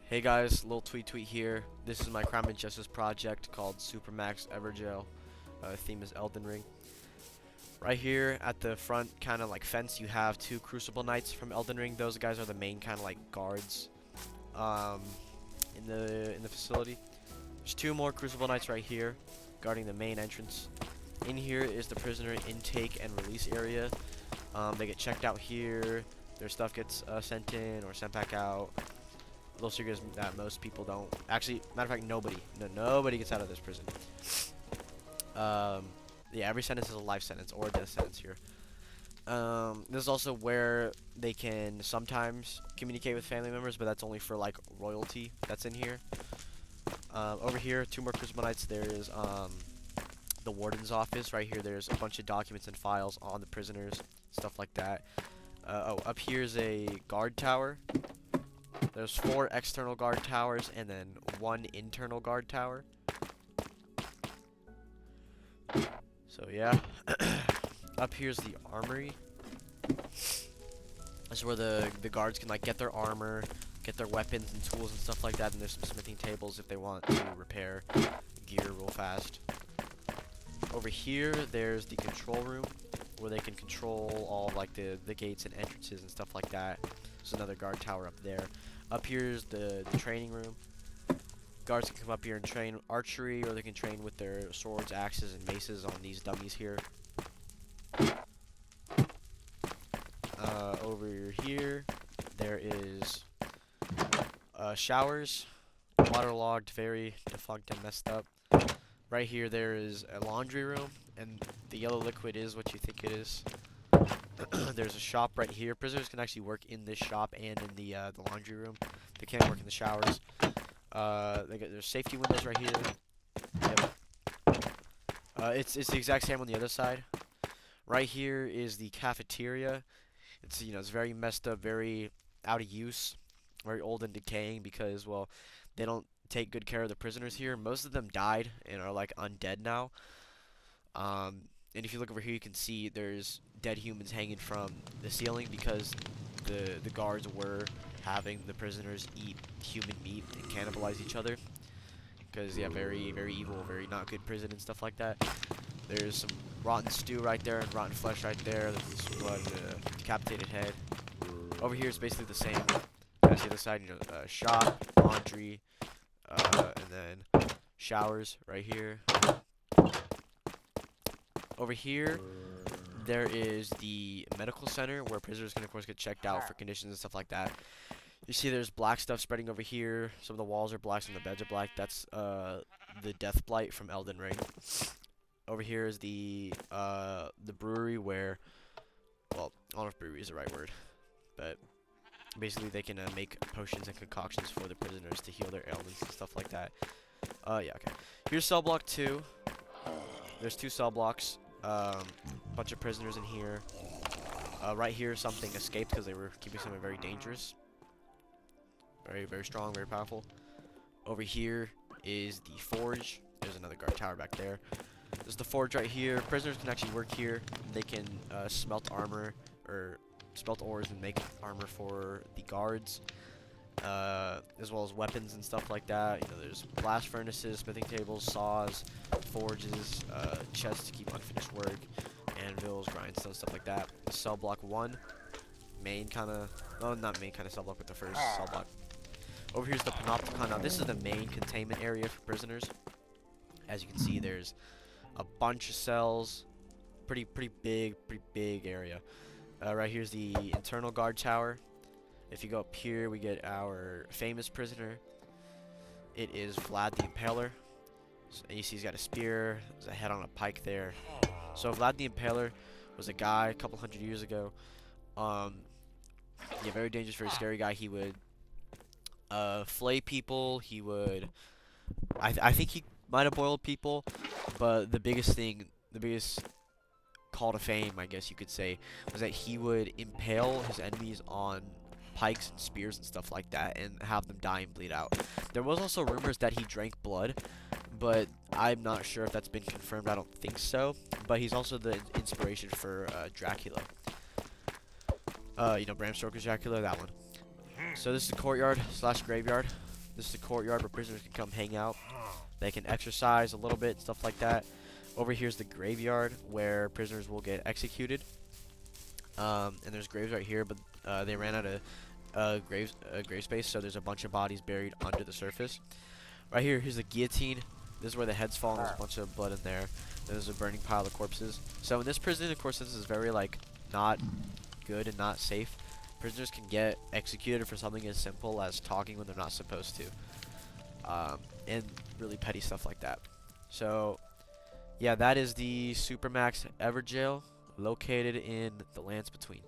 Hey guys, little tweet here. This is my crime and justice project called Supermax Evergaol. Theme is Elden Ring. Right here at the front kind of like fence, you have two Crucible Knights from Elden Ring. Those guys are the main kind of like guards um, in the facility. There's two more Crucible Knights right here guarding the main entrance. In here is the prisoner intake and release area. They get checked out here. Their stuff gets sent in or sent back out. Little secret is that most people don't. Actually, matter of fact, nobody gets out of this prison. Yeah, every sentence is a life sentence or a death sentence here. This is also where they can sometimes communicate with family members, but that's only for like royalty that's in here. Over here, two more Crucible Knights. There's the warden's office right here. There's a bunch of documents and files on the prisoners, stuff like that. Up here is a guard tower. There's 4 external guard towers and then 1 internal guard tower. So yeah, up here's the armory. This is where the guards can like get their armor, get their weapons and tools and stuff like that. And there's some smithing tables if they want to repair gear real fast. Over here, there's the control room where they can control all like the gates and entrances and stuff like that. There's another guard tower up there. Up here's the training room. Guards can come up here and train archery, or they can train with their swords, axes, and maces on these dummies here. Over here, there is showers, waterlogged, very defunct and messed up. Right here, there is a laundry room, and the yellow liquid is what you think it is. There's a shop right here. Prisoners can actually work in this shop and in the laundry room. They can't work in the showers. There's safety windows right here. Yep. It's the exact same on the other side. Right here is the cafeteria. It's it's very messed up, very out of use, very old and decaying because well, they don't take good care of the prisoners here. Most of them died and are like undead now. And if you look over here, you can see there's dead humans hanging from the ceiling because the guards were having the prisoners eat human meat and cannibalize each other. Because yeah, very evil, very not good prison and stuff like that. There's some rotten stew right there and rotten flesh right there. There's some blood and a decapitated head. Over here is basically the same as the other side. Shop, laundry, and then showers right here. Over here, there is the medical center where prisoners can, of course, get checked out for conditions and stuff like that. You see there's black stuff spreading over here. Some of the walls are black, some of the beds are black. That's the death blight from Elden Ring. Over here is the brewery where, well, I don't know if brewery is the right word, but basically they can make potions and concoctions for the prisoners to heal their ailments and stuff like that. Yeah, okay. Here's cell block 2. There's 2 cell blocks. Bunch of prisoners in here. Right here, something escaped because they were keeping something very dangerous. Very strong, very powerful. Over here is the forge. There's another guard tower back there. There's the forge right here. Prisoners can actually work here. They can smelt armor or smelt ores and make armor for the guards, as well as weapons and stuff like that. There's blast furnaces, smithing tables, saws, forges, chests to keep unfinished work, anvils, grindstones, stuff like that. Cell block 1, main kind of, well, not main kind of cell block, but the first cell block. Over here's the panopticon. Now this is the main containment area for prisoners. As you can see, there's a bunch of cells, pretty big area. Right here's the internal guard tower. If you go up here, we get our famous prisoner. It is Vlad the Impaler. And you see he's got a spear, there's a head on a pike there. So Vlad the Impaler was a guy a couple hundred years ago. Yeah, very dangerous, very scary guy. He would flay people. He would, I think he might have boiled people, but the biggest call to fame, I guess you could say, was that he would impale his enemies on pikes and spears and stuff like that and have them die and bleed out. There was also rumors that he drank blood, but I'm not sure if that's been confirmed. I don't think so. But he's also the inspiration for Dracula. Bram Stoker's Dracula, that one. So this is the courtyard / graveyard. This is the courtyard where prisoners can come hang out. They can exercise a little bit, stuff like that. Over here's the graveyard where prisoners will get executed. And there's graves right here, but they ran out of grave space, so there's a bunch of bodies buried under the surface. Right here, here's the guillotine. This is where the heads fall, and there's a bunch of blood in there. There's a burning pile of corpses. So in this prison, of course, this is very, like, not good and not safe. Prisoners can get executed for something as simple as talking when they're not supposed to. And really petty stuff like that. So, yeah, that is the Supermax Evergaol, located in the lands between.